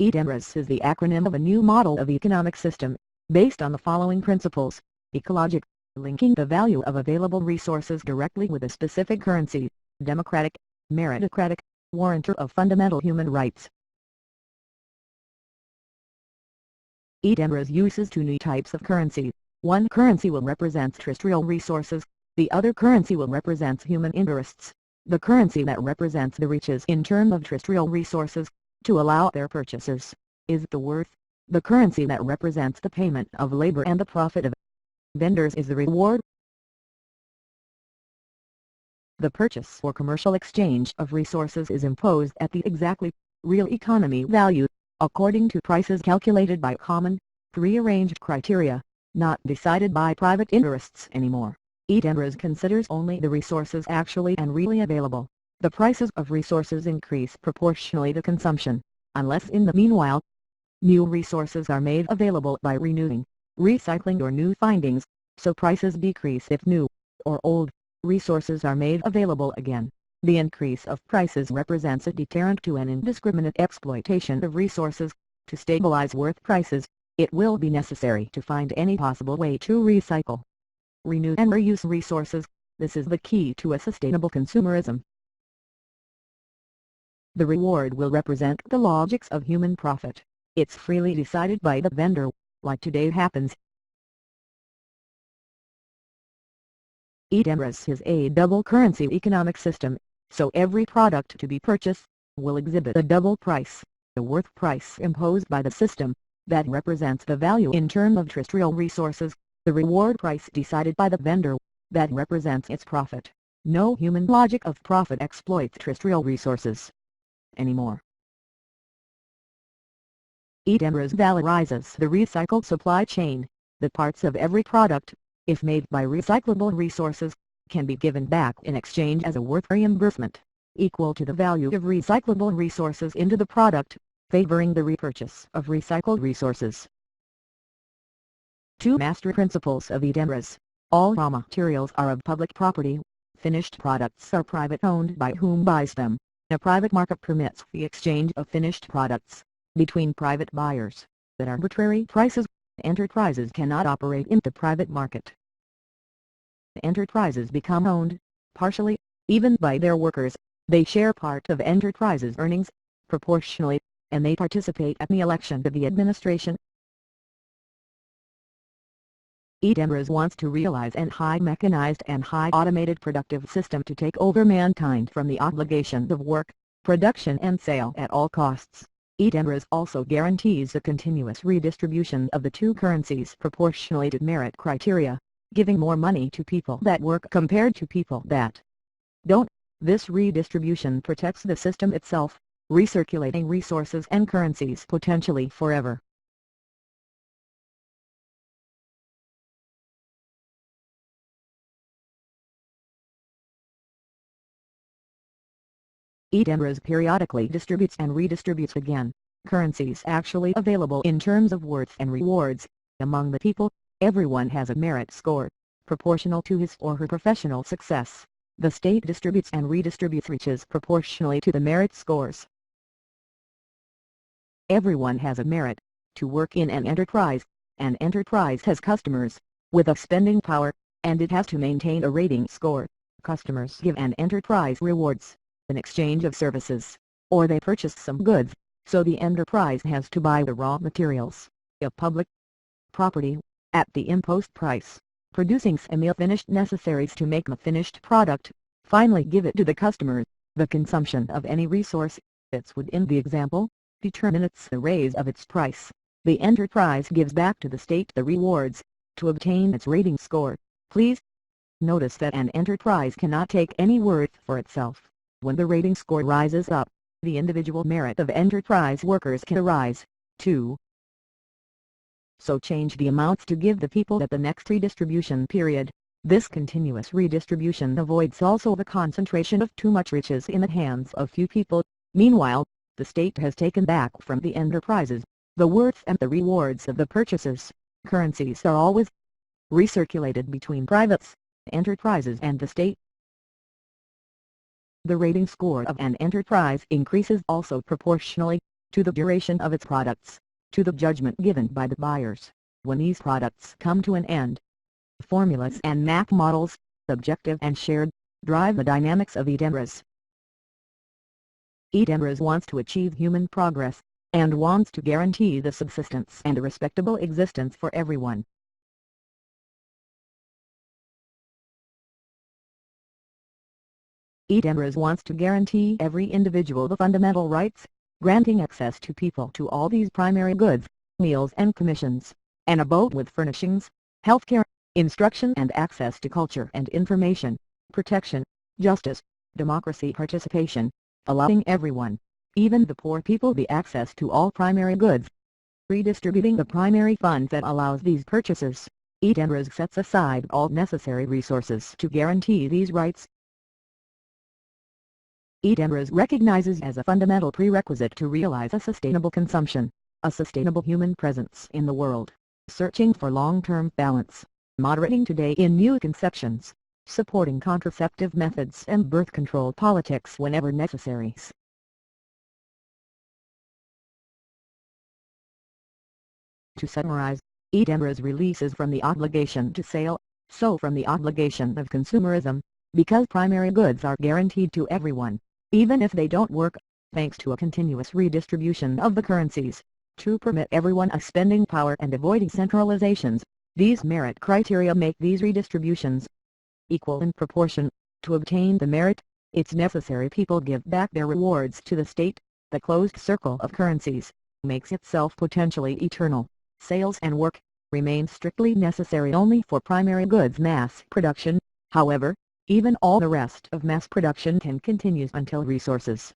Edemres is the acronym of a new model of economic system, based on the following principles: ecologic, linking the value of available resources directly with a specific currency; democratic, meritocratic, warrantor of fundamental human rights. Edemres uses two new types of currency. One currency will represent terrestrial resources, the other currency will represent human interests. The currency that represents the riches in terms of terrestrial resources, to allow their purchasers, is the worth. The currency that represents the payment of labor and the profit of vendors is the reward. The purchase or commercial exchange of resources is imposed at the exactly real economy value, according to prices calculated by common, prearranged criteria, not decided by private interests anymore. Edemres considers only the resources actually and really available. The prices of resources increase proportionally to consumption, unless in the meanwhile, new resources are made available by renewing, recycling or new findings, so prices decrease if new, or old, resources are made available again. The increase of prices represents a deterrent to an indiscriminate exploitation of resources. To stabilize worth prices, it will be necessary to find any possible way to recycle, renew and reuse resources. This is the key to a sustainable consumerism. The reward will represent the logics of human profit. It's freely decided by the vendor, like today happens. Edemres is a double currency economic system, so every product to be purchased will exhibit a double price: the worth price imposed by the system, that represents the value in terms of terrestrial resources; the reward price decided by the vendor, that represents its profit. No human logic of profit exploits terrestrial resources anymore. Edemres valorizes the recycled supply chain. The parts of every product, if made by recyclable resources, can be given back in exchange as a worth reimbursement, equal to the value of recyclable resources into the product, favoring the repurchase of recycled resources. Two master principles of Edemres: all raw materials are of public property, finished products are private owned by whom buys them. A private market permits the exchange of finished products between private buyers at arbitrary prices. Enterprises cannot operate in the private market. Enterprises become owned, partially, even by their workers. They share part of enterprises' earnings, proportionally, and they participate at the election of the administration. Edemres wants to realize an high mechanized and high automated productive system to take over mankind from the obligations of work, production and sale at all costs. Edemres also guarantees a continuous redistribution of the two currencies proportionally to merit criteria, giving more money to people that work compared to people that don't. This redistribution protects the system itself, recirculating resources and currencies potentially forever. Edemres periodically distributes and redistributes again currencies actually available in terms of worth and rewards among the people. Everyone has a merit score, proportional to his or her professional success. The state distributes and redistributes riches proportionally to the merit scores. Everyone has a merit to work in an enterprise. An enterprise has customers with a spending power, and it has to maintain a rating score. Customers give an enterprise rewards in exchange of services, or they purchase some goods, so the enterprise has to buy the raw materials of public property at the imposed price, producing semi-finished necessaries to make the finished product, finally give it to the customer. The consumption of any resource, fits within the example, determines the raise of its price. The enterprise gives back to the state the rewards, to obtain its rating score. Please notice that an enterprise cannot take any worth for itself. When the rating score rises up, the individual merit of enterprise workers can arise, too. So change the amounts to give the people at the next redistribution period. This continuous redistribution avoids also the concentration of too much riches in the hands of few people. Meanwhile, the state has taken back from the enterprises the worth and the rewards of the purchasers. Currencies are always recirculated between privates, enterprises and the state. The rating score of an enterprise increases also proportionally to the duration of its products, to the judgment given by the buyers when these products come to an end. Formulas and math models, objective and shared, drive the dynamics of Edemres. Edemres wants to achieve human progress, and wants to guarantee the subsistence and a respectable existence for everyone. Edemres wants to guarantee every individual the fundamental rights, granting access to people to all these primary goods, meals and commissions, an abode with furnishings, healthcare, instruction and access to culture and information, protection, justice, democracy participation, allowing everyone, even the poor people, the access to all primary goods. Redistributing the primary fund that allows these purchases, Edemres sets aside all necessary resources to guarantee these rights. Edemres recognizes as a fundamental prerequisite to realize a sustainable consumption, a sustainable human presence in the world, searching for long-term balance, moderating today in new conceptions, supporting contraceptive methods and birth control politics whenever necessary. To summarize, Edemres releases from the obligation to sale, so from the obligation of consumerism, because primary goods are guaranteed to everyone, even if they don't work, thanks to a continuous redistribution of the currencies, to permit everyone a spending power and avoiding centralizations. These merit criteria make these redistributions equal in proportion. To obtain the merit, it's necessary people give back their rewards to the state. The closed circle of currencies makes itself potentially eternal. Sales and work remain strictly necessary only for primary goods mass production. However, even all the rest of mass production can continue until resources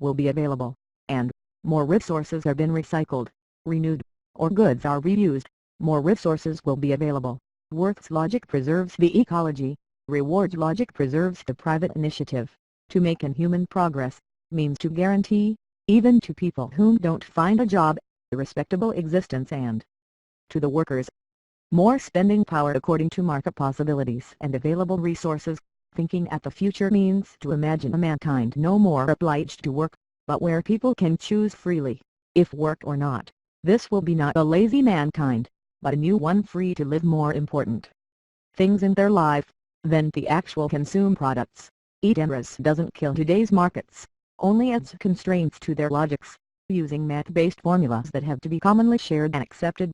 will be available, and more resources have been recycled, renewed, or goods are reused, more resources will be available. Worth's logic preserves the ecology, rewards logic preserves the private initiative. To make an human progress, means to guarantee, even to people whom don't find a job, a respectable existence, and to the workers, more spending power according to market possibilities and available resources. Thinking at the future means to imagine a mankind no more obliged to work, but where people can choose freely, if work or not. This will be not a lazy mankind, but a new one free to live more important things in their life than the actual consume products. Edemres doesn't kill today's markets, only adds constraints to their logics, using math-based formulas that have to be commonly shared and accepted.